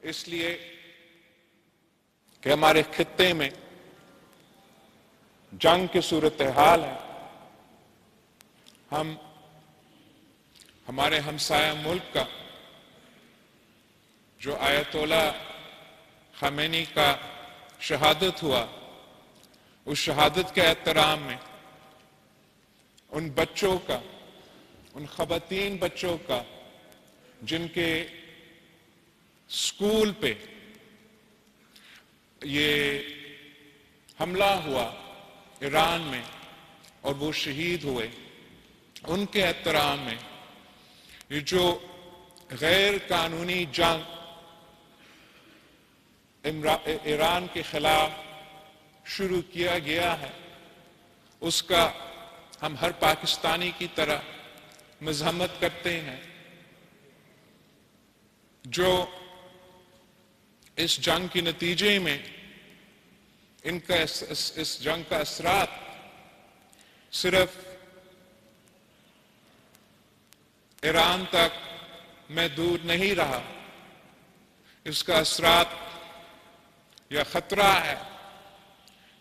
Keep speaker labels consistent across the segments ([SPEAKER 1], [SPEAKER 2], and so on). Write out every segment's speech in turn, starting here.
[SPEAKER 1] اس لیے کہ ہمارے خطے میں جنگ کی صورتحال ہے. ہمارے ہمسایہ ملک کا جو آیت اللہ خامنئی کا شہادت ہوا، اس شہادت کے احترام میں ان بچوں کا، ان خواتین بچوں کا جن کے اسکول پہ یہ حملہ ہوا ایران میں اور وہ شہید ہوئے، ان کے احترام میں یہ جو غیر قانونی جنگ ایران کے خلاف شروع کیا گیا ہے، اس کا ہم ہر پاکستانی کی طرح مذمت کرتے ہیں. جو اس جنگ کے نتیجے میں اس جنگ کا اثرات صرف ایران تک محدود نہیں رہا، اس کا اثرات یا خطرہ ہے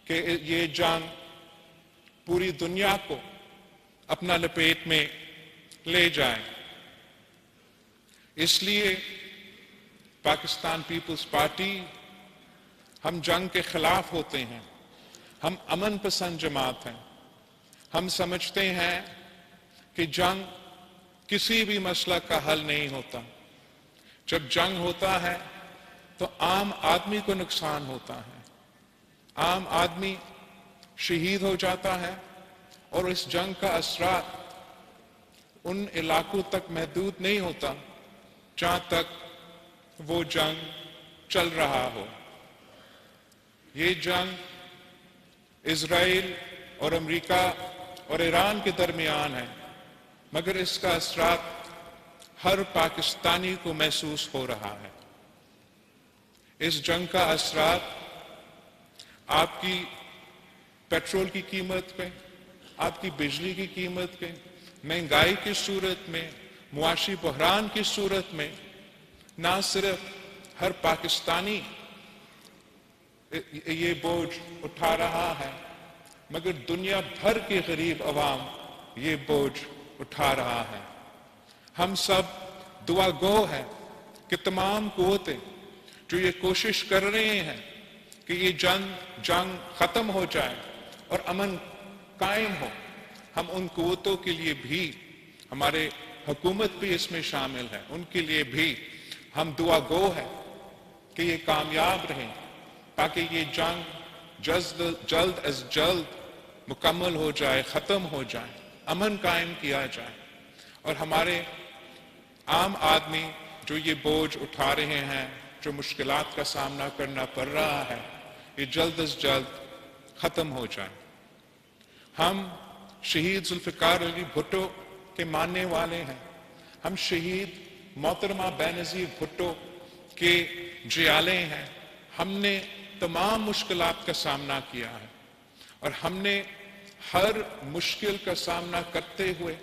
[SPEAKER 1] کہ یہ جنگ پوری دنیا کو اپنا لپیٹ میں لے جائے. اس لیے پاکستان پیپلز پارٹی ہم جنگ کے خلاف ہوتے ہیں. ہم امن پسند جماعت ہیں. ہم سمجھتے ہیں کہ جنگ کسی بھی مسئلہ کا حل نہیں ہوتا. جب جنگ ہوتا ہے تو عام آدمی کو نقصان ہوتا ہے، عام آدمی شہید ہو جاتا ہے، اور اس جنگ کا اثرات ان علاقوں تک محدود نہیں ہوتا جہاں تک وہ جنگ چل رہا ہو. یہ جنگ اسرائیل اور امریکہ اور ایران کے درمیان ہے، مگر اس کا اثرات ہر پاکستانی کو محسوس ہو رہا ہے. اس جنگ کا اثرات آپ کی پیٹرول کی قیمت پہ، آپ کی بجلی کی قیمت پہ، مہنگائی کی صورت میں، معاشی بحران کی صورت میں نہ صرف ہر پاکستانی یہ بوجھ اٹھا رہا ہے، مگر دنیا بھر کے غریب عوام یہ بوجھ اٹھا رہا ہے. ہم سب دعا گو ہیں کہ تمام قوتیں جو یہ کوشش کر رہے ہیں کہ یہ جنگ ختم ہو جائے اور امن قائم ہو، ہم ان قوتوں کے لیے بھی، ہمارے حکومت بھی اس میں شامل ہے، ان کے لیے بھی ہم دعا گو ہیں کہ یہ کامیاب رہیں، تاکہ یہ جنگ جلد از جلد مکمل ہو جائے، ختم ہو جائے، امن قائم کیا جائے، اور ہمارے عام آدمی جو یہ بوجھ اٹھا رہے ہیں، جو مشکلات کا سامنا کرنا پڑ رہا ہے، یہ جلد از جلد ختم ہو جائے. ہم شہید ذوالفقار علی بھٹو کے ماننے والے ہیں. ہم شہید محترمہ بینظیر بھٹو کے جیالے ہیں. ہم نے تمام مشکلات کا سامنا کیا ہے، اور ہم نے ہر مشکل کا سامنا کرتے ہوئے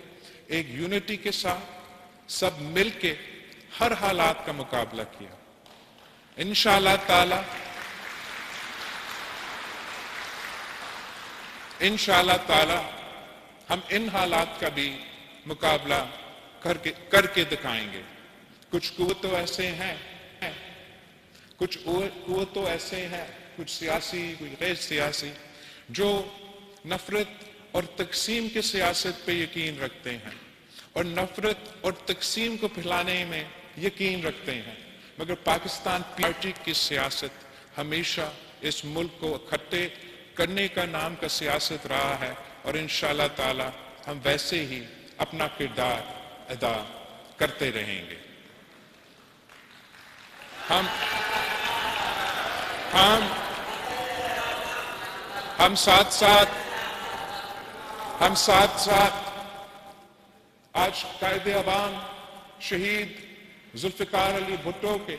[SPEAKER 1] ایک یونٹی کے ساتھ سب مل کے ہر حالات کا مقابلہ کیا. انشاءاللہ تعالی ہم ان حالات کا بھی مقابلہ کر کے دکھائیں گے. کچھ قوتوں ایسے ہیں، کچھ سیاسی، کچھ غیر سیاسی، جو نفرت اور تقسیم کی سیاست پہ یقین رکھتے ہیں اور نفرت اور تقسیم کو پھیلانے میں یقین رکھتے ہیں، مگر پاکستان پارٹی کی سیاست ہمیشہ اس ملک کو اکٹھے کرنے کا نام کا سیاست رہا ہے، اور انشاءاللہ تعالی ہم ویسے ہی اپنا کردار ادا کرتے رہیں گے. ہم ساتھ ساتھ آج قائد عوام شہید ذوالفقار علی بھٹو کے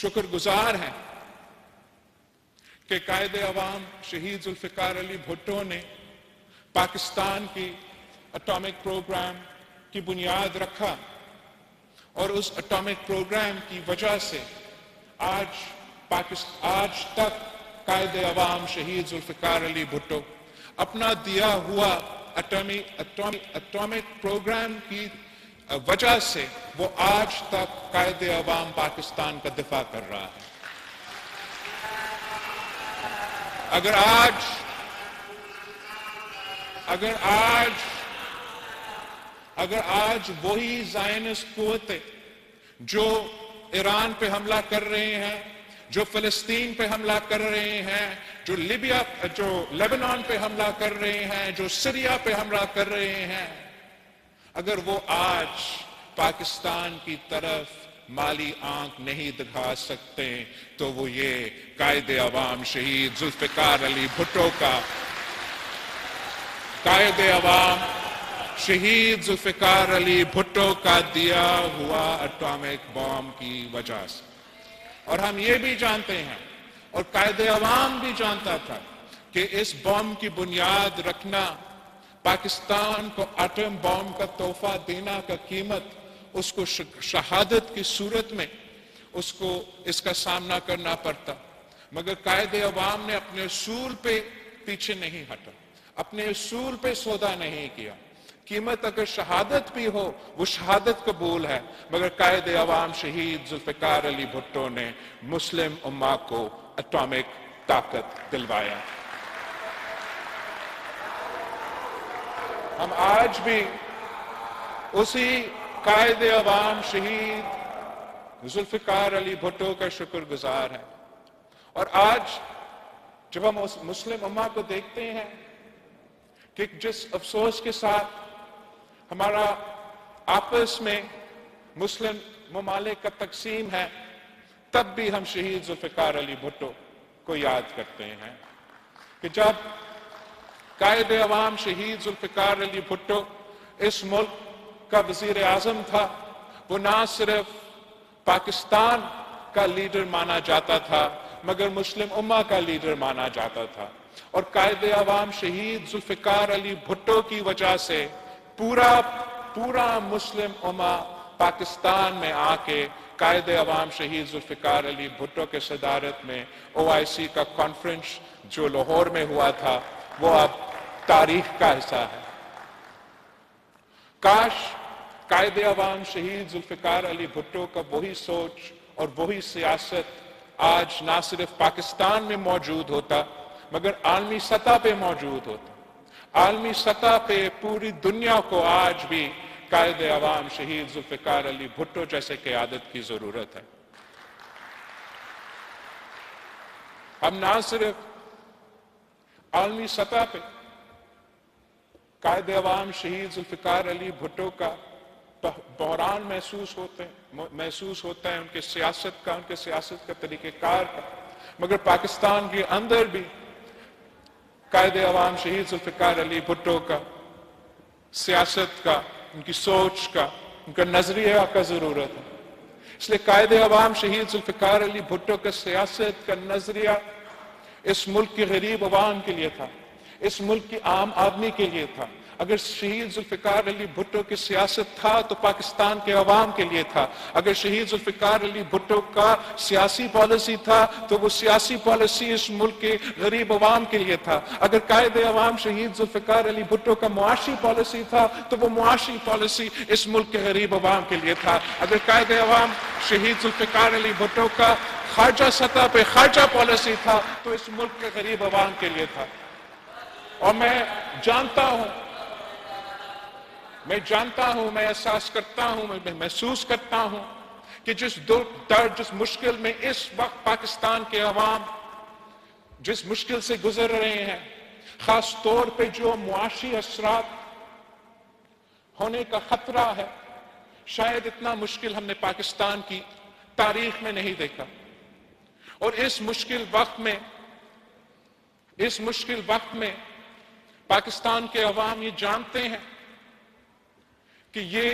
[SPEAKER 1] شکر گزار ہیں کہ قائد عوام شہید ذوالفقار علی بھٹو نے پاکستان کی اٹامک پروگرام کی بنیاد رکھا، اور اس اٹامک پروگرام کی وجہ سے آج تک قائد عوام شہید ذوالفقار علی بھٹو اپنا دیا ہوا اٹامک پروگرام کی وجہ سے وہ آج تک قائد عوام پاکستان کا دفاع کر رہا ہے. اگر آج وہی زائنسٹ قوتیں جو ایران پہ حملہ کر رہے ہیں، جو فلسطین پہ حملہ کر رہے ہیں، جو لیبنان پہ حملہ کر رہے ہیں، جو سیریا پہ حملہ کر رہے ہیں، اگر وہ آج پاکستان کی طرف مالی آنکھ نہیں دکھا سکتے تو وہ یہ قائد عوام شہید ذوالفقار علی بھٹو کا دیا ہوا اٹامک بام کی وجہ سے. اور ہم یہ بھی جانتے ہیں اور قائد عوام بھی جانتا تھا کہ اس بام کی بنیاد رکھنا، پاکستان کو ایٹم بام کا تحفہ دینا کا قیمت اس کو شہادت کی صورت میں اس کا سامنا کرنا پڑتا. مگر قائد عوام نے اپنے اصول پہ پیچھے نہیں ہٹا، اپنے اصول پہ سودا نہیں کیا. قیمت اگر شہادت بھی ہو وہ شہادت قبول ہے، مگر قائد عوام شہید ذوالفقار علی بھٹو نے مسلم امہ کو اٹامک طاقت دلوایا. ہم آج بھی اسی قائد عوام شہید ذوالفقار علی بھٹو کا شکر گزار ہیں. اور آج جب ہم اس مسلم امہ کو دیکھتے ہیں کہ جس افسوس کے ساتھ ہمارا آپس میں مسلم ممالک کا تقسیم ہے، تب بھی ہم شہید ذوالفقار علی بھٹو کو یاد کرتے ہیں کہ جب قائد عوام شہید ذوالفقار علی بھٹو اس ملک کا وزیر اعظم تھا، وہ نہ صرف پاکستان کا لیڈر مانا جاتا تھا مگر مسلم امہ کا لیڈر مانا جاتا تھا. اور قائد عوام شہید ذوالفقار علی بھٹو کی وجہ سے پورا مسلم امہ پاکستان میں آ کے قائد عوام شہید ذوالفقار علی بھٹو کے صدارت میں OIC کا کانفرنس جو لاہور میں ہوا تھا وہ اب تاریخ کا حصہ ہے. کاش قائد عوام شہید ذوالفقار علی بھٹو کا وہی سوچ اور وہی سیاست آج نہ صرف پاکستان میں موجود ہوتا مگر عالمی سطح پہ موجود ہوتا. عالمی سطح پہ پوری دنیا کو آج بھی قائد عوام شہید ذوالفقار علی بھٹو جیسے قیادت کی ضرورت ہے. ہم نہ صرف عالمی سطح پہ قائد عوام شہید ذوالفقار علی بھٹو کا بحران محسوس ہوتا ہے ان کے سیاست کا طریقہ کار کا، مگر پاکستان کے اندر بھی قائد عوام شہید ذوالفقار علی بھٹو کا سیاست کا، ان کی سوچ کا، ان کا نظریہ کا ضرورت ہے. اس لیے قائد عوام شہید ذوالفقار علی بھٹو کا سیاست کا نظریہ اس ملک کے غریب عوام کے لیے تھا، اس ملک کی عام آدمی کے لیے تھا. اگر شہید ذوالفقار علی بھٹو کی سیاست تھا تو پاکستان کے عوام کے لیے تھا. اگر شہید ذوالفقار علی بھٹو کا سیاسی پالیسی تھا تو وہ سیاسی پالیسی اس ملک کے غریب عوام کے لیے تھا. اگر قائد عوام شہید ذوالفقار علی بھٹو کا معاشی پالیسی تھا تو وہ معاشی پالیسی اس ملک کے غریب عوام کے لیے تھا. اگر قائد عوام شہید ذوالفقار علی بھٹو کا خارجہ سطح پہ خارجہ پالیسی تھا تو اس ملک کے غریب عوام کے لیے تھا. اور میں جانتا ہوں، میں احساس کرتا ہوں، میں محسوس کرتا ہوں کہ جس مشکل میں اس وقت پاکستان کے عوام جس مشکل سے گزر رہے ہیں، خاص طور پہ جو معاشی اثرات ہونے کا خطرہ ہے، شاید اتنا مشکل ہم نے پاکستان کی تاریخ میں نہیں دیکھا. اور اس مشکل وقت میں پاکستان کے عوام یہ جانتے ہیں کہ یہ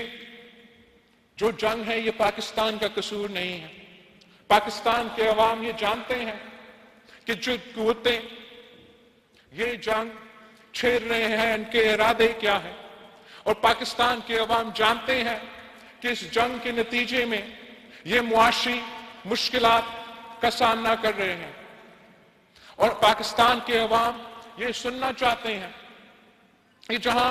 [SPEAKER 1] جو جنگ ہے یہ پاکستان کا قصور نہیں ہے. پاکستان کے عوام یہ جانتے ہیں کہ جو قوتیں یہ جنگ چھیڑ رہے ہیں ان کے ارادے کیا ہیں. اور پاکستان کے عوام جانتے ہیں کہ اس جنگ کے نتیجے میں یہ معاشی مشکلات کا سامنا کر رہے ہیں، اور پاکستان کے عوام یہ سننا چاہتے ہیں کہ جہاں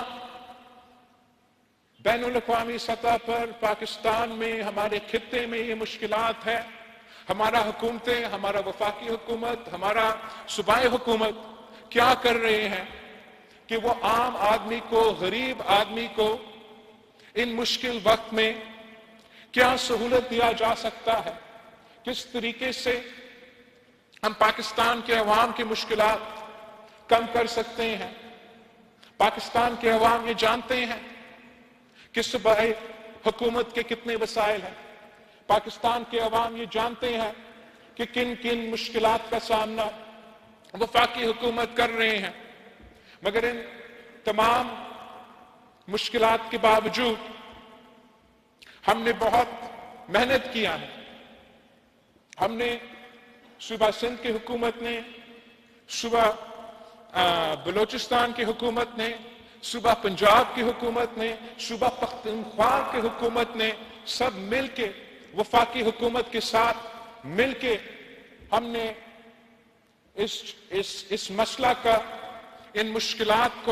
[SPEAKER 1] بین الاقوامی سطح پر پاکستان میں، ہمارے خطے میں یہ مشکلات ہے، ہمارا حکومتیں، ہمارا وفاقی حکومت، ہمارا صوبائی حکومت کیا کر رہے ہیں کہ وہ عام آدمی کو، غریب آدمی کو ان مشکل وقت میں کیا سہولت دیا جا سکتا ہے، کس طریقے سے ہم پاکستان کے عوام کی مشکلات کم کر سکتے ہیں۔ پاکستان کے عوام یہ جانتے ہیں کہ صوبائی حکومت کے کتنے وسائل ہیں، پاکستان کے عوام یہ جانتے ہیں کہ کن کن مشکلات کا سامنا وفاقی حکومت کر رہے ہیں، مگر ان تمام مشکلات کے باوجود ہم نے بہت محنت کیا ہے۔ ہم نے صوبہ سندھ کی حکومت نے، صوبہ بلوچستان کی حکومت نے، صوبہ پنجاب کی حکومت نے، صوبہ پختونخوا کی حکومت نے سب مل کے وفاقی حکومت کے ساتھ مل کے ہم نے اس مسئلہ کا، ان مشکلات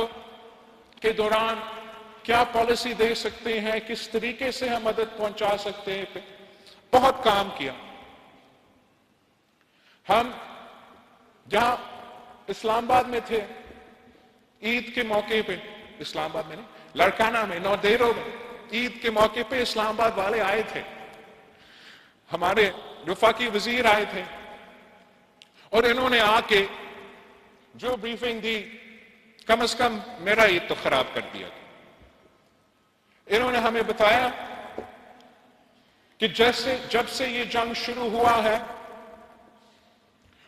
[SPEAKER 1] کے دوران کیا پالیسی دے سکتے ہیں، کس طریقے سے ہم مدد پہنچا سکتے ہیں، بہت کام کیا۔ ہم جہاں اسلام آباد میں تھے، عید کے موقع پہ، اسلام آباد میں نہیں، لڑکانہ میں، نودیرو میں عید کے موقع پہ اسلام آباد والے آئے تھے، ہمارے وفاقی وزیر آئے تھے، اور انہوں نے آ کے جو بریفنگ دی، کم از کم میرا عید تو خراب کر دیا۔ انہوں نے ہمیں بتایا کہ جب سے یہ جنگ شروع ہوا ہے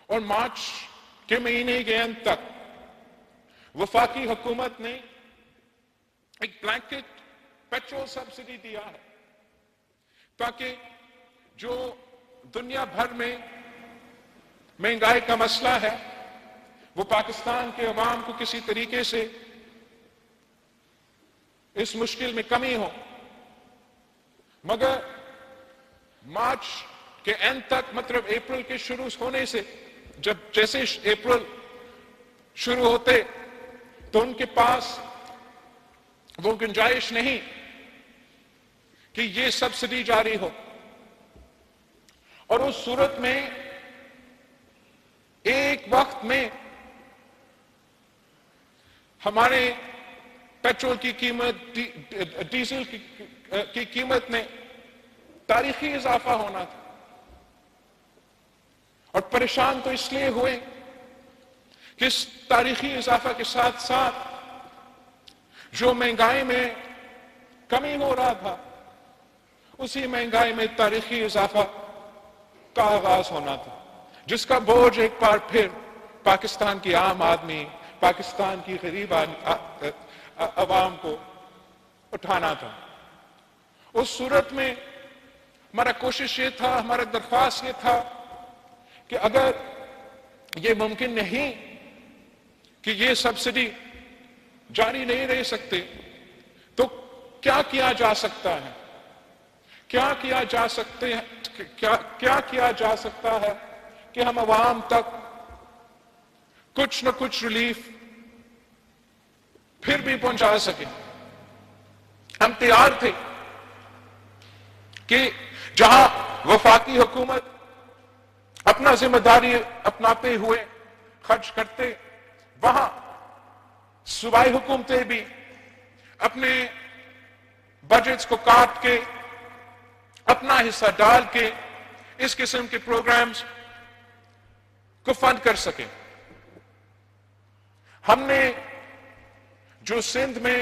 [SPEAKER 1] اور مارچ کے مہینے کے اند تک وفاقی حکومت نے ایک بلینکٹ پیٹرول سبسڈی دیا ہے، تاکہ جو دنیا بھر میں مہنگائی کا مسئلہ ہے وہ پاکستان کے عوام کو کسی طریقے سے اس مشکل میں کمی ہو۔ مگر مارچ کے اینڈ تک، مطلب اپریل کے شروع ہونے سے، جیسے اپریل شروع ہوتے تو ان کے پاس وہ گنجائش نہیں کہ یہ سبسڈی جاری ہو، اور اس صورت میں ایک وقت میں ہمارے پیٹرول کی قیمت، ڈیزل کی قیمت میں تاریخی اضافہ ہونا تھا، اور پریشان تو اس لیے ہوئے کہ اس تاریخی اضافہ کے ساتھ ساتھ جو مہنگائی میں کمی ہو رہا تھا، اسی مہنگائی میں تاریخی اضافہ کا آغاز ہونا تھا، جس کا بوجھ ایک بار پھر پاکستان کی عام آدمی، پاکستان کی غریب عوام کو اٹھانا تھا۔ اس صورت میں ہمارا کوشش یہ تھا، ہمارا درخواست یہ تھا کہ اگر یہ ممکن نہیں کہ یہ سبسڈی جاری نہیں رہ سکتے تو کیا کیا جا سکتا ہے، کیا کیا جا سکتا ہے کہ ہم عوام تک کچھ نہ کچھ ریلیف پھر بھی پہنچا سکیں۔ ہم تیار تھے کہ جہاں وفاقی حکومت اپنا ذمہ داری اپناتے ہوئے خرچ کرتے، وہاں صوبائی حکومتیں بھی اپنے بجٹس کو کاٹ کے، اپنا حصہ ڈال کے اس قسم کے پروگرامز کو فنڈ کر سکیں۔ ہم نے جو سندھ میں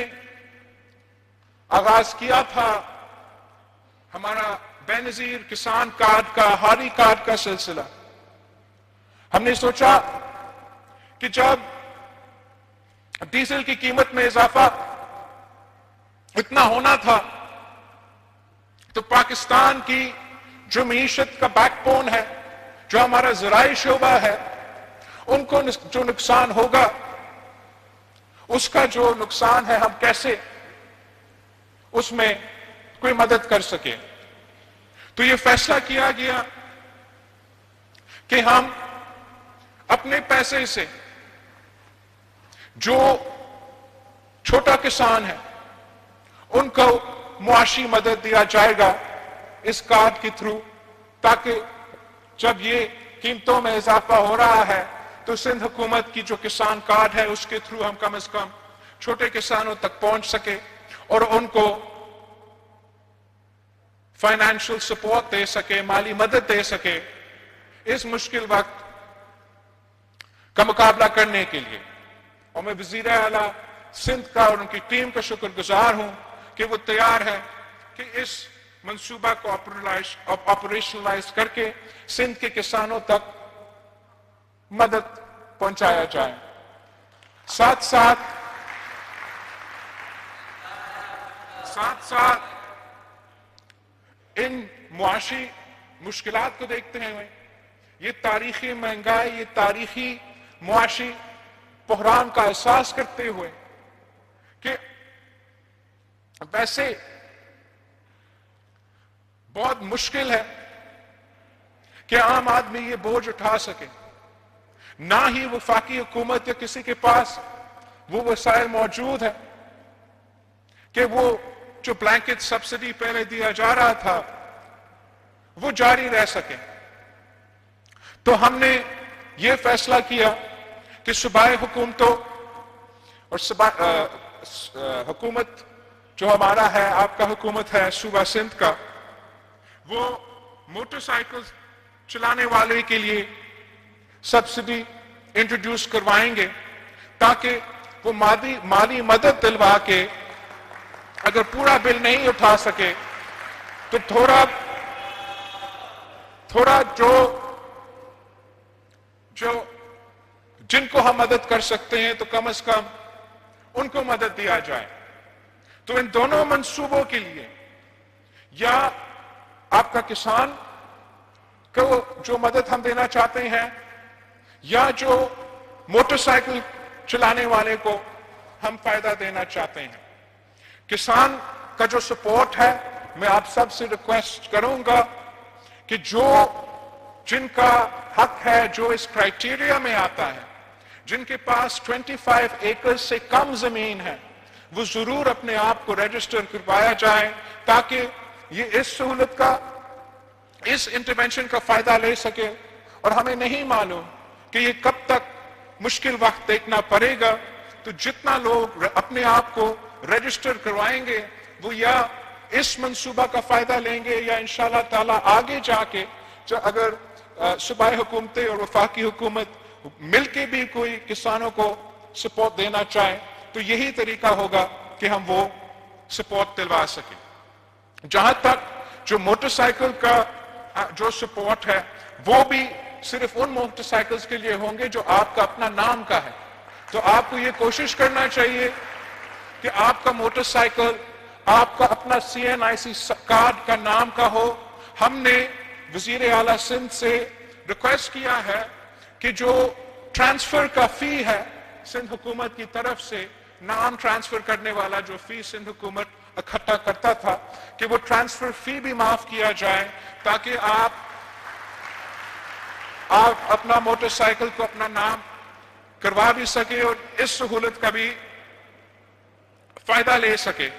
[SPEAKER 1] آغاز کیا تھا ہمارا بے نظیر کسان کارڈ کا، ہاری کارڈ کا سلسلہ، ہم نے سوچا کہ جب ڈیزل کی قیمت میں اضافہ اتنا ہونا تھا تو پاکستان کی جو معیشت کا بیک بون ہے، جو ہمارا زرعی شعبہ ہے، ان کو جو نقصان ہوگا، اس کا جو نقصان ہے ہم کیسے اس میں کوئی مدد کر سکے۔ تو یہ فیصلہ کیا گیا کہ ہم اپنے پیسے سے جو چھوٹا کسان ہے ان کو معاشی مدد دیا جائے گا اس کارڈ کے تھرو، تاکہ جب یہ قیمتوں میں اضافہ ہو رہا ہے تو سندھ حکومت کی جو کسان کارڈ ہے اس کے تھرو ہم کم از کم چھوٹے کسانوں تک پہنچ سکے اور ان کو فائنینشل سپورٹ دے سکے، مالی مدد دے سکے اس مشکل وقت کا مقابلہ کرنے کے لیے۔ اور میں وزیر اعلیٰ سندھ کا اور ان کی ٹیم کا شکر گزار ہوں کہ وہ تیار ہے کہ اس منصوبہ کو آپریشنلائز کر کے سندھ کے کسانوں تک مدد پہنچایا جائے۔ ساتھ ساتھ ان معاشی مشکلات کو دیکھتے ہوئے، یہ تاریخی مہنگائی، یہ تاریخی معاشی بحران کا احساس کرتے ہوئے کہ ویسے بہت مشکل ہے کہ عام آدمی یہ بوجھ اٹھا سکے، نہ ہی وفاقی حکومت یا کسی کے پاس وہ وسائل موجود ہے کہ وہ جو بلینکٹ سبسڈی پہلے دیا جا رہا تھا وہ جاری رہ سکے۔ تو ہم نے یہ فیصلہ کیا کہ صوبائی حکومتوں اور حکومت جو ہمارا ہے، آپ کا حکومت ہے صوبہ سندھ کا، وہ موٹر سائیکل چلانے والے کے لیے سبسڈی انٹروڈیوس کروائیں گے تاکہ وہ مالی مدد دلوا کے اگر پورا بل نہیں اٹھا سکے تو تھوڑا جو جن کو ہم مدد کر سکتے ہیں تو کم از کم ان کو مدد دیا جائے۔ تو ان دونوں منصوبوں کے لیے یا آپ کا کسان کو جو مدد ہم دینا چاہتے ہیں یا جو موٹر سائیکل چلانے والے کو ہم فائدہ دینا چاہتے ہیں، کسان کا جو سپورٹ ہے، میں آپ سب سے ریکویسٹ کروں گا کہ جن کا حق ہے، جو اس کرائیٹیریا میں آتا ہے، جن کے پاس 25 ایکڑ سے کم زمین ہے، وہ ضرور اپنے آپ کو رجسٹر کروایا جائے تاکہ یہ اس سہولت کا، اس انٹرونشن کا فائدہ لے سکے۔ اور ہمیں نہیں معلوم کہ یہ کب تک مشکل وقت دیکھنا پڑے گا، تو جتنا لوگ اپنے آپ کو رجسٹر کروائیں گے وہ یا اس منصوبہ کا فائدہ لیں گے یا انشاءاللہ تعالی آگے جا کے اگر صوبائی حکومتیں اور وفاقی حکومت مل کے بھی کوئی کسانوں کو سپورٹ دینا چاہے تو یہی طریقہ ہوگا کہ ہم وہ سپورٹ دلوا سکیں۔ جہاں تک جو موٹر سائیکل کا جو سپورٹ ہے وہ بھی صرف ان موٹر سائیکلز کے لیے ہوں گے جو آپ کا اپنا نام کا ہے۔ تو آپ کو یہ کوشش کرنا چاہیے کہ آپ کا موٹر سائیکل آپ کا اپنا CNIC کارڈ کا نام کا ہو۔ ہم نے وزیر اعلیٰ سندھ سے ریکویسٹ کیا ہے کہ جو ٹرانسفر کا فی ہے سندھ حکومت کی طرف سے، نام ٹرانسفر کرنے والا جو فی سندھ حکومت اکٹھا کرتا تھا، کہ وہ ٹرانسفر فی بھی معاف کیا جائے تاکہ آپ اپنا موٹر سائیکل کو اپنا نام کروا بھی سکے اور اس سہولت کا بھی فائدہ لے سکے۔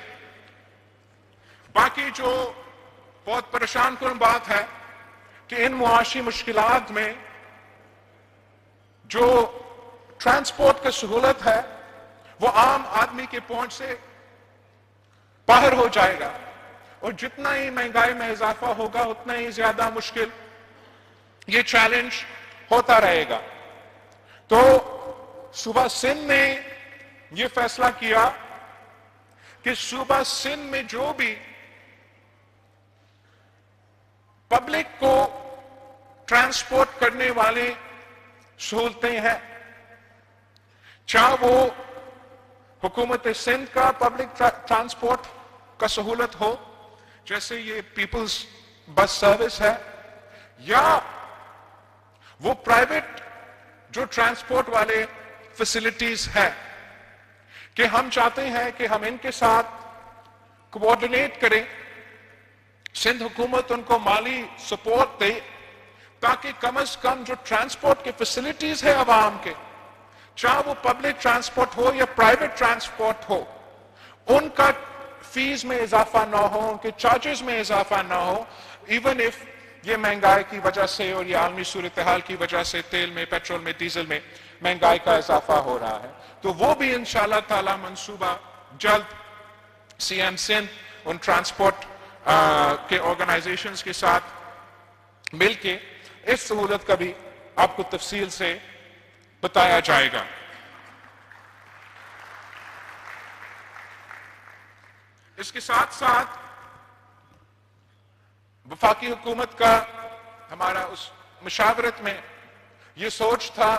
[SPEAKER 1] باقی جو بہت پریشان کن بات ہے کہ ان معاشی مشکلات میں جو ٹرانسپورٹ کا سہولت ہے وہ عام آدمی کے پہنچ سے باہر ہو جائے گا، اور جتنا ہی مہنگائی میں اضافہ ہوگا اتنا ہی زیادہ مشکل یہ چیلنج ہوتا رہے گا۔ تو صوبہ سندھ نے یہ فیصلہ کیا کہ صوبہ سندھ میں جو بھی پبلک کو ٹرانسپورٹ کرنے والے سہولتیں ہیں، چاہے وہ حکومت سندھ کا پبلک ٹرانسپورٹ کا سہولت ہو جیسے یہ پیپلز بس سروس ہے، یا وہ پرائیویٹ جو ٹرانسپورٹ والے فیسلٹیز ہے، کہ ہم چاہتے ہیں کہ ہم ان کے ساتھ کوآرڈینیٹ کریں، سندھ حکومت ان کو مالی سپورٹ دے تاکہ کم از کم جو ٹرانسپورٹ کے فیسلٹیز ہے عوام کے، چاہے وہ پبلک ٹرانسپورٹ ہو یا پرائیویٹ ٹرانسپورٹ ہو، ان کا فیس میں اضافہ نہ ہو، ان کے چارجز میں اضافہ نہ ہو، ایون اف یہ مہنگائی کی وجہ سے اور یہ عالمی صورتحال کی وجہ سے تیل میں، پیٹرول میں، ڈیزل میں مہنگائی کا اضافہ ہو رہا ہے، تو وہ بھی انشاءاللہ تعالی منصوبہ جلد سی ایم سندھ ان ٹرانسپورٹ کے آرگنائزیشنز کے ساتھ مل کے اس سہولت کا بھی آپ کو تفصیل سے بتایا جائے گا۔ اس کے ساتھ ساتھ وفاقی حکومت کا ہمارا اس مشاورت میں یہ سوچ تھا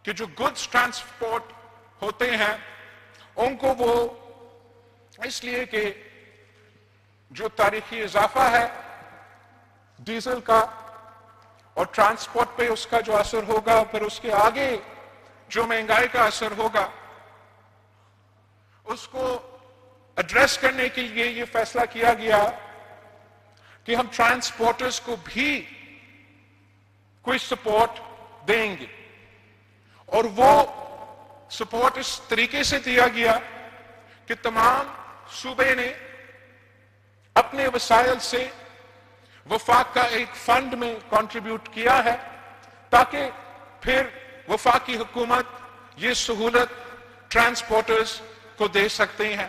[SPEAKER 1] کہ جو گڈز ٹرانسپورٹ ہوتے ہیں ان کو وہ اس لیے کہ جو تاریخی اضافہ ہے ڈیزل کا اور ٹرانسپورٹ پہ اس کا جو اثر ہوگا، پھر اس کے آگے جو مہنگائی کا اثر ہوگا، اس کو ایڈریس کرنے کے لیے یہ فیصلہ کیا گیا کہ ہم ٹرانسپورٹرز کو بھی کوئی سپورٹ دیں گے، اور وہ سپورٹ اس طریقے سے دیا گیا کہ تمام صوبے نے اپنے وسائل سے وفاق کا ایک فنڈ میں کنٹریبیوٹ کیا ہے، تاکہ پھر وفاقی حکومت یہ سہولت ٹرانسپورٹرز کو دے سکتے ہیں،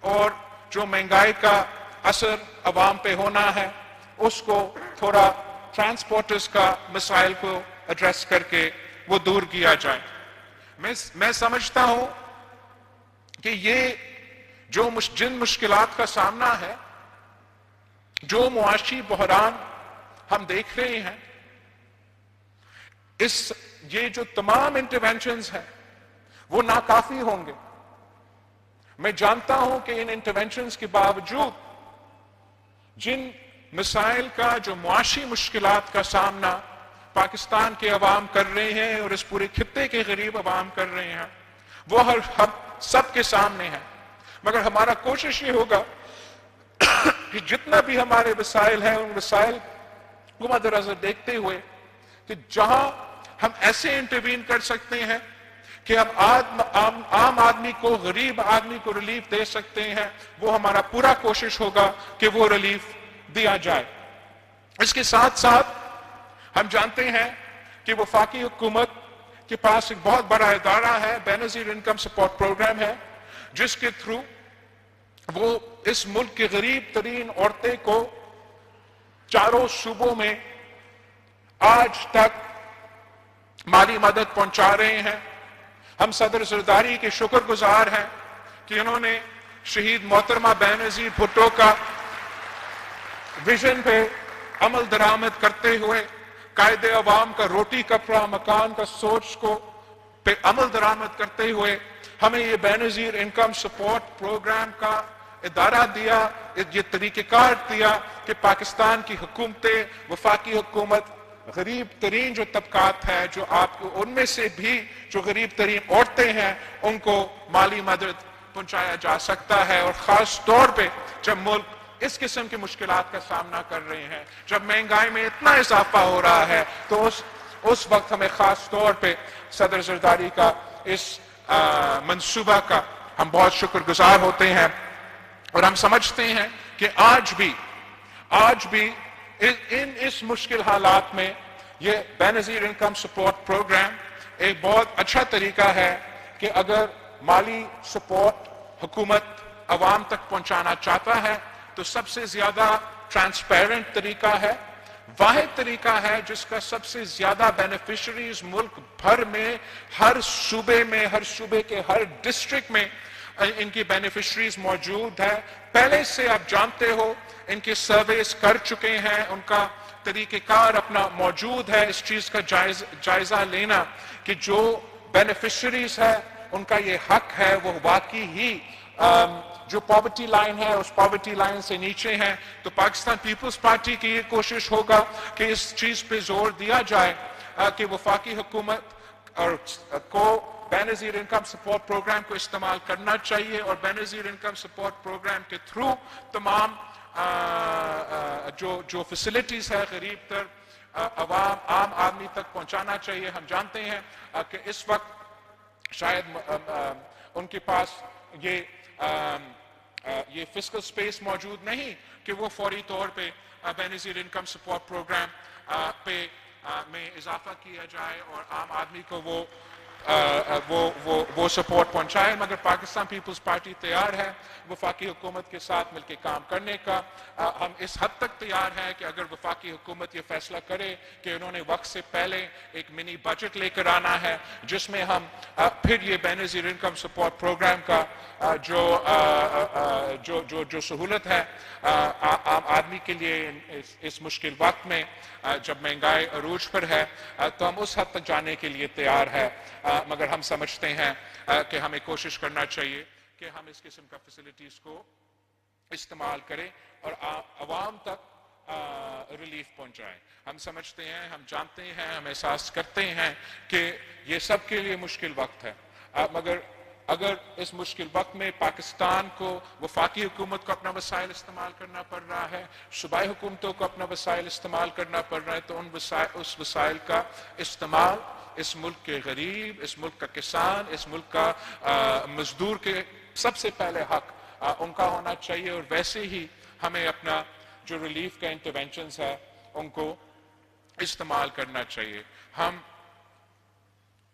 [SPEAKER 1] اور جو مہنگائی کا اثر عوام پہ ہونا ہے اس کو تھوڑا ٹرانسپورٹرز کا مسائل کو ایڈریس کر کے وہ دور کیا جائے۔ میں سمجھتا ہوں کہ یہ جو جن مشکلات کا سامنا ہے، جو معاشی بحران ہم دیکھ رہے ہیں، یہ جو تمام انٹرونشنز ہیں وہ ناکافی ہوں گے۔ میں جانتا ہوں کہ ان انٹرونشنز کے باوجود جن مسائل کا، جو معاشی مشکلات کا سامنا پاکستان کے عوام کر رہے ہیں اور اس پورے خطے کے غریب عوام کر رہے ہیں، وہ ہم سب کے سامنے ہیں، مگر ہمارا کوشش یہ ہوگا کہ جتنا بھی ہمارے وسائل ہیں ان وسائل کو مد نظر دیکھتے ہوئے کہ جہاں ہم ایسے انٹروین کر سکتے ہیں کہ ہم عام آدمی کو، غریب آدمی کو ریلیف دے سکتے ہیں، وہ ہمارا پورا کوشش ہوگا کہ وہ ریلیف دیا جائے۔ اس کے ساتھ ساتھ ہم جانتے ہیں کہ وفاقی حکومت کے پاس ایک بہت بڑا ادارہ ہے، بے نظیر انکم سپورٹ پروگرام ہے، جس کے تھرو وہ اس ملک کے غریب ترین عورتیں کو چاروں صوبوں میں آج تک مالی مدد پہنچا رہے ہیں۔ ہم صدر زرداری کے شکر گزار ہیں کہ انہوں نے شہید محترمہ بے نظیر بھٹو کا ویژن پہ عمل درآمد کرتے ہوئے، قائد عوام کا روٹی کپڑا مکان کا سوچ کو پہ عمل درآمد کرتے ہوئے ہمیں یہ بے نظیر انکم سپورٹ پروگرام کا ادارہ دیا، یہ طریقہ کار دیا کہ پاکستان کی حکومتیں، وفاقی حکومت غریب ترین جو طبقات ہے، جو آپ کو ان میں سے بھی جو غریب ترین عورتیں ہیں، ان کو مالی مدد پہنچایا جا سکتا ہے۔ اور خاص طور پہ جب ملک اس قسم کی مشکلات کا سامنا کر رہے ہیں، جب مہنگائی میں اتنا اضافہ ہو رہا ہے، تو اس وقت ہمیں خاص طور پہ صدر زرداری کا اس منصوبہ کا ہم بہت شکر گزار ہوتے ہیں، اور ہم سمجھتے ہیں کہ آج بھی اس مشکل حالات میں یہ بے نظیر انکم سپورٹ پروگرام ایک بہت اچھا طریقہ ہے کہ اگر مالی سپورٹ حکومت عوام تک پہنچانا چاہتا ہے تو سب سے زیادہ ٹرانسپیرنٹ طریقہ ہے، واحد طریقہ ہے جس کا سب سے زیادہ بینیفیشریز ملک بھر میں، ہر صوبے کے ہر ڈسٹرکٹ میں ان کی بینیفیشریز موجود ہے۔ پہلے سے آپ جانتے ہو ان کے سرویز کر چکے ہیں، ان کا طریقہ کار اپنا موجود ہے۔ اس چیز کا جائزہ لینا کہ جو بینیفیشریز ہے ان کا یہ حق ہے، وہ واقعی ہی جو پاورٹی لائن ہے اس پاورٹی لائن سے نیچے ہیں، تو پاکستان پیپلز پارٹی کی یہ کوشش ہوگا کہ اس چیز پہ زور دیا جائے کہ وفاقی حکومت اور کو بے نظیر انکم سپورٹ پروگرام کو استعمال کرنا چاہیے، اور بے نظیر انکم سپورٹ پروگرام کے تھرو تمام جو فیسلٹیز ہے غریب تر عام آدمی تک پہنچانا چاہیے. ہم جانتے ہیں کہ اس وقت شاید ان کے پاس یہ فسکل سپیس موجود نہیں کہ وہ فوری طور پہ بے نظیر انکم سپورٹ پروگرام پہ میں اضافہ کیا جائے اور عام آدمی کو وہ سپورٹ پہنچائے. مگر پاکستان پیپلز پارٹی تیار ہے وفاقی حکومت کے ساتھ مل کے کام کرنے کا. ہم اس حد تک تیار ہیں کہ اگر وفاقی حکومت یہ فیصلہ کرے کہ انہوں نے وقت سے پہلے ایک منی بجٹ لے کر آنا ہے جس میں ہم پھر یہ بے نظیر انکم سپورٹ پروگرام کا جو سہولت ہے عام آدمی کے لیے اس مشکل وقت میں جب مہنگائی عروج پر ہے تو ہم اس حد تک جانے کے لیے تیار ہے. مگر ہم سمجھتے ہیں کہ ہمیں کوشش کرنا چاہیے کہ ہم اس قسم کا فیسلٹیز کو استعمال کریں اور عوام تک ریلیف پہنچائیں. ہم سمجھتے ہیں, ہم جانتے ہیں, ہم احساس کرتے ہیں کہ یہ سب کے لیے مشکل وقت ہے. مگر اگر اس مشکل وقت میں پاکستان کو وفاقی حکومت کو اپنا وسائل استعمال کرنا پڑ رہا ہے, صوبائی حکومتوں کو اپنا وسائل استعمال کرنا پڑ رہا ہے, تو اس وسائل کا استعمال اس ملک کے غریب, اس ملک کا کسان, اس ملک کا مزدور کے سب سے پہلے حق ان کا ہونا چاہیے. اور ویسے ہی ہمیں اپنا جو ریلیف کا انٹرونشنز ہے ان کو استعمال کرنا چاہیے. ہم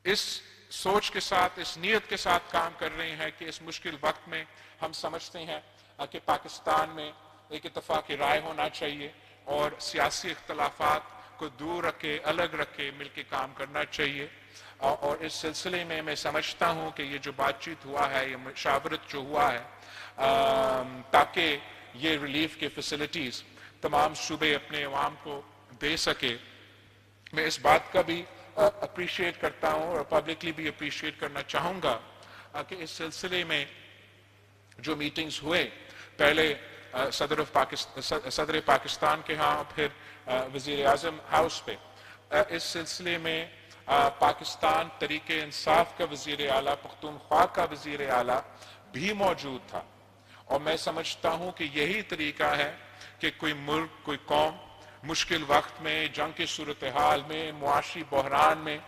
[SPEAKER 1] اس سوچ کے ساتھ, اس نیت کے ساتھ کام کر رہے ہیں کہ اس مشکل وقت میں ہم سمجھتے ہیں کہ پاکستان میں ایک اتفاق رائے ہونا چاہیے اور سیاسی اختلافات کو دور رکھے, الگ رکھے مل کے کام کرنا چاہیے. اور اس سلسلے میں میں سمجھتا ہوں کہ یہ جو بات چیت ہوا ہے, یہ مشاورت جو ہوا ہے تاکہ یہ ریلیف کے فیسلٹیز تمام صوبے اپنے عوام کو دے سکے. میں اس بات کا بھی اپریشیٹ کرتا ہوں اور پبلکلی بھی اپریشیٹ کرنا چاہوں گا کہ اس سلسلے میں جو میٹنگز ہوئے, پہلے صدر پاکستان کے ہاں, پھر وزیر اعظم ہاؤس پہ, اس سلسلے میں پاکستان تحریک انصاف کا وزیر اعلیٰ, پختونخوا کا وزیر اعلیٰ بھی موجود تھا. اور میں سمجھتا ہوں کہ یہی طریقہ ہے کہ کوئی ملک, کوئی قوم مشکل وقت میں, جنگ کی صورتحال میں, معاشی بحران میں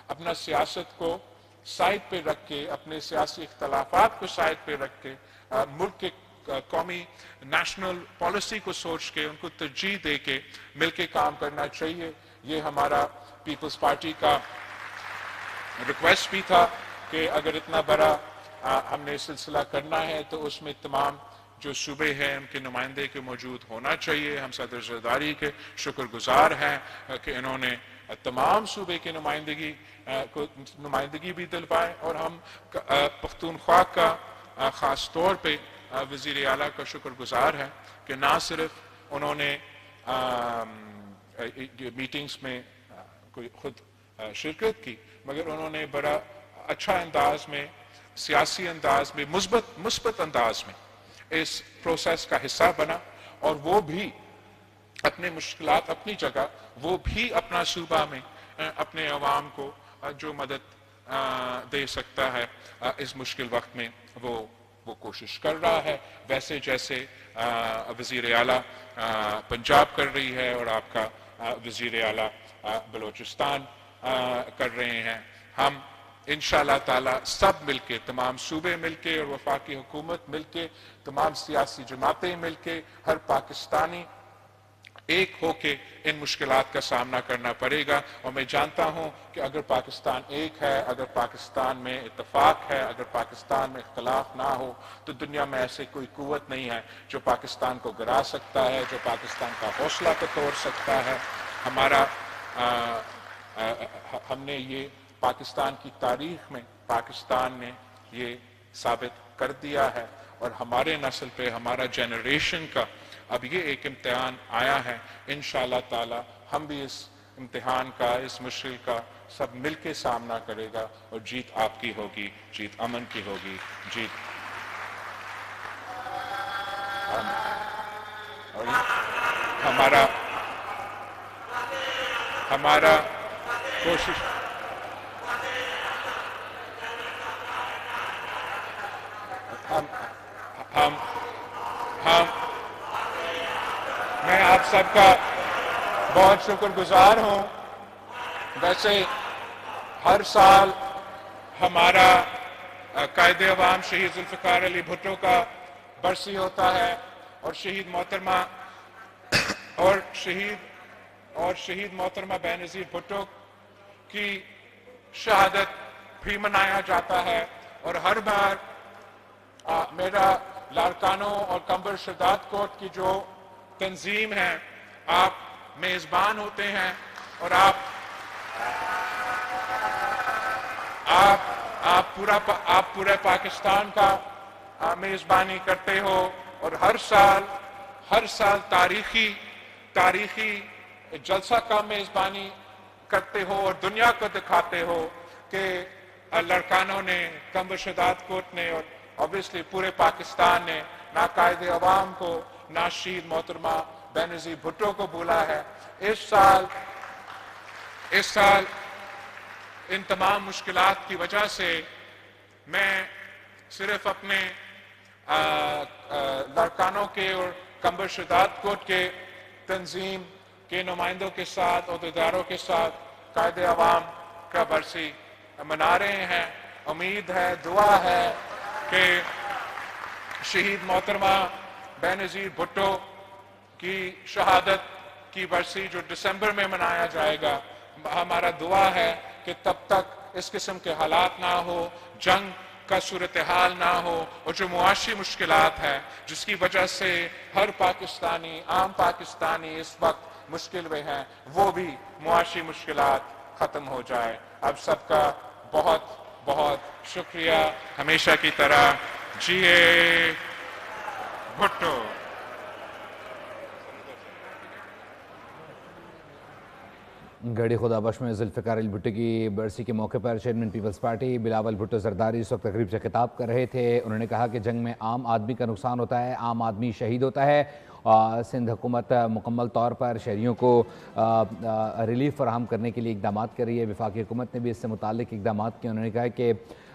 [SPEAKER 1] اپنا سیاست کو سائڈ پہ رکھ کے, اپنے سیاسی اختلافات کو سائڈ پہ رکھ کے, ملک کے قومی نیشنل پالیسی کو سوچ کے, ان کو ترجیح دے کے مل کے کام کرنا چاہیے. یہ ہمارا پیپلز پارٹی کا ریکویسٹ بھی تھا کہ اگر اتنا بڑا ہم نے سلسلہ کرنا ہے تو اس میں تمام جو صوبے ہیں ان کے نمائندے کے موجود ہونا چاہیے. ہم صدر زرداری کے شکر گزار ہیں کہ انہوں نے تمام صوبے کی نمائندگی بھی دلوائے, اور ہم پختونخوا کا خاص طور پہ وزیر اعلیٰ کا شکر گزار ہیں کہ نہ صرف انہوں نے میٹنگز میں کوئی خود شرکت کی, مگر انہوں نے بڑا اچھا انداز میں, سیاسی انداز میں, مثبت انداز میں اس پروسیس کا حصہ بنا. اور وہ بھی اپنے مشکلات اپنی جگہ, وہ بھی اپنا صوبہ میں اپنے عوام کو جو مدد دے سکتا ہے اس مشکل وقت میں وہ کوشش کر رہا ہے, ویسے جیسے وزیر اعلیٰ پنجاب کر رہی ہے اور آپ کا وزیر اعلیٰ بلوچستان کر رہے ہیں. ہم انشاءاللہ تعالی سب مل کے, تمام صوبے مل کے اور وفاقی حکومت مل کے, تمام سیاسی جماعتیں مل کے, ہر پاکستانی ایک ہو کے ان مشکلات کا سامنا کرنا پڑے گا. اور میں جانتا ہوں کہ اگر پاکستان ایک ہے, اگر پاکستان میں اتفاق ہے, اگر پاکستان میں اختلاف نہ ہو, تو دنیا میں ایسے کوئی قوت نہیں ہے جو پاکستان کو گرا سکتا ہے, جو پاکستان کا حوصلہ کو توڑ سکتا ہے. ہم نے یہ پاکستان کی تاریخ میں, پاکستان نے یہ ثابت کر دیا ہے, اور ہمارے نسل پہ, ہمارا جنریشن کا اب یہ ایک امتحان آیا ہے. انشاءاللہ تعالی ہم بھی اس امتحان کا, اس مشکل کا سب مل کے سامنا کرے گا, اور جیت آپ کی ہوگی, جیت امن کی ہوگی, جیت اور ہمارا کوشش ہم آپ سب کا بہت شکر گزار ہوں. ویسے ہر سال ہمارا قائد عوام شہید ذوالفقار علی بھٹو کا برسی ہوتا ہے اور شہید محترمہ بے نظیر بھٹو کی شہادت بھی منایا جاتا ہے. اور ہر بار میرا لاڑکانوں اور کمبر شداد کوٹ کی جو تنظیم ہے آپ میزبان ہوتے ہیں اور آپ پورے پاکستان کا میزبانی کرتے ہو اور ہر سال تاریخی جلسہ کا میزبانی کرتے ہو اور دنیا کو دکھاتے ہو کہ لڑکانوں نے کمبر شداد کوٹ نے اور obviously پورے پاکستان نے نہ قائد عوام کو نہ شہید محترمہ بے نظیر بھٹو کو بولا ہے. اس سال ان تمام مشکلات کی وجہ سے میں صرف اپنے لڑکانوں کے اور کمبر شداد کوٹ کے تنظیم کے نمائندوں کے ساتھ عہدیداروں کے ساتھ قائد عوام کا برسی منا رہے ہیں. امید ہے، دعا ہے کہ شہید محترمہ بے نظیر بھٹو کی شہادت کی برسی جو دسمبر میں منایا جائے گا، ہمارا دعا ہے کہ تب تک اس قسم کے حالات نہ ہو، جنگ کا صورتحال نہ ہو اور جو معاشی مشکلات ہے جس کی وجہ سے ہر عام پاکستانی اس وقت مشکل میں ہیں، وہ بھی معاشی مشکلات ختم ہو جائے. اب سب کا بہت بہت شکریہ. ہمیشہ کی طرح جیے بھٹو.
[SPEAKER 2] گڑھی خدا بخش میں ذوالفقار علی بھٹو کی برسی کے موقع پر chairman Peoples Party Bilawal Bhutto Zardari اس وقت تقریب سے خطاب کر رہے تھے. انہوں نے کہا کہ جنگ میں عام آدمی کا نقصان ہوتا ہے، عام آدمی شہید ہوتا ہے. سندھ حکومت مکمل طور پر شہریوں کو ریلیف فراہم کرنے کے لیے اقدامات کر رہی ہے. وفاقی حکومت نے بھی اس سے متعلق اقدامات کیے. انہوں نے کہا کہ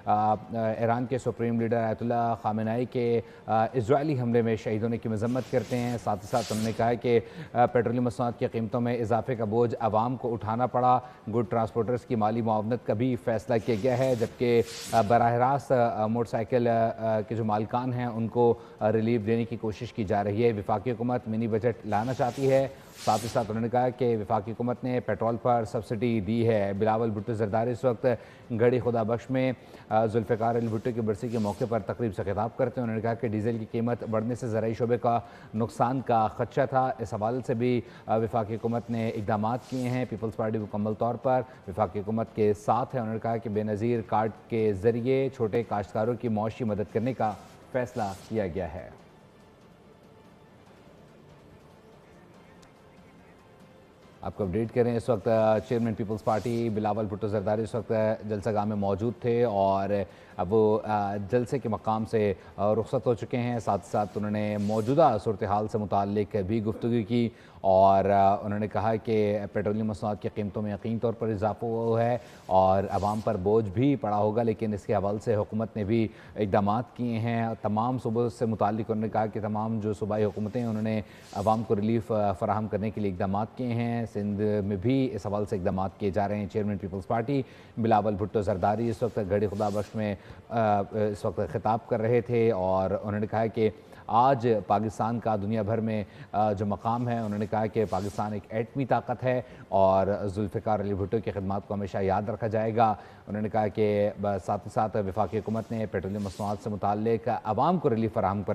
[SPEAKER 2] ایران کے سپریم لیڈر آیت اللہ خامنائی کے اسرائیلی حملے میں شہید ہونے کی مذمت کرتے ہیں. ساتھ ہی ساتھ انہوں نے کہا کہ پیٹرولیم مصنوعات کی قیمتوں میں اضافے کا بوجھ عوام کو اٹھانا پڑا. گڈ ٹرانسپورٹرز کی مالی معاونت کا بھی فیصلہ کیا گیا ہے، جبکہ براہ راست موٹر سائیکل کے جو مالکان ہیں ان کو ریلیف دینے کی کوشش کی جا رہی ہے. وفاقی حکومت منی بجٹ لانا چاہتی ہے. ساتھ ہی ساتھ انہوں نے کہا کہ وفاقی حکومت نے پیٹرول پر سبسڈی دی ہے. بلاول بھٹو زرداری اس وقت گڑھی خدا بخش میں ذوالفقار علی بھٹو کی برسی کے موقع پر تقریب سے خطاب کرتے ہیں. انہوں نے کہا کہ ڈیزل کی قیمت بڑھنے سے زرعی شعبے کا نقصان کا خدشہ تھا. اس حوالے سے بھی وفاقی حکومت نے اقدامات کیے ہیں. پیپلز پارٹی مکمل طور پر وفاقی حکومت کے ساتھ ہے. انہوں نے کہا کہ بے نظیر کارڈ کے ذریعے چھوٹے کاشتکاروں کی معاشی مدد کرنے کا فیصلہ کیا گیا ہے. آپ کو اپڈیٹ کریں، اس وقت chairman Peoples Party Bilawal Bhutto Zardari اس وقت جلسہ گاہ میں موجود تھے اور اب وہ جلسے کے مقام سے رخصت ہو چکے ہیں. ساتھ ساتھ انہوں نے موجودہ صورتحال سے متعلق بھی گفتگو کی اور انہوں نے کہا کہ پیٹرولیم مصنوعات کی قیمتوں میں یقینی طور پر اضافہ ہوا ہے اور عوام پر بوجھ بھی پڑا ہوگا، لیکن اس کے حوالے سے حکومت نے بھی اقدامات کیے ہیں. تمام صوبوں سے متعلق انہوں نے کہا کہ تمام جو صوبائی حکومتیں انہوں نے عوام کو ریلیف فراہم کرنے کے لیے اقدامات کیے ہیں. سندھ میں بھی اس حوالے سے اقدامات کیے جا رہے ہیں. Chairman Peoples Party Bilawal Bhutto Zardari اس وقت گڑھی خدا بخش میں اس وقت خطاب کر رہے تھے اور انہوں نے کہا کہ آج پاکستان کا دنیا بھر میں جو مقام ہے، انہوں نے کہا کہ پاکستان ایک ایٹمی طاقت ہے اور ذوالفقار علی بھٹو کی خدمات کو ہمیشہ یاد رکھا جائے گا. انہوں نے کہا کہ ساتھ ہی ساتھ وفاقی حکومت نے پیٹرولیم مصنوعات سے متعلق عوام کو ریلیف فراہم کرنے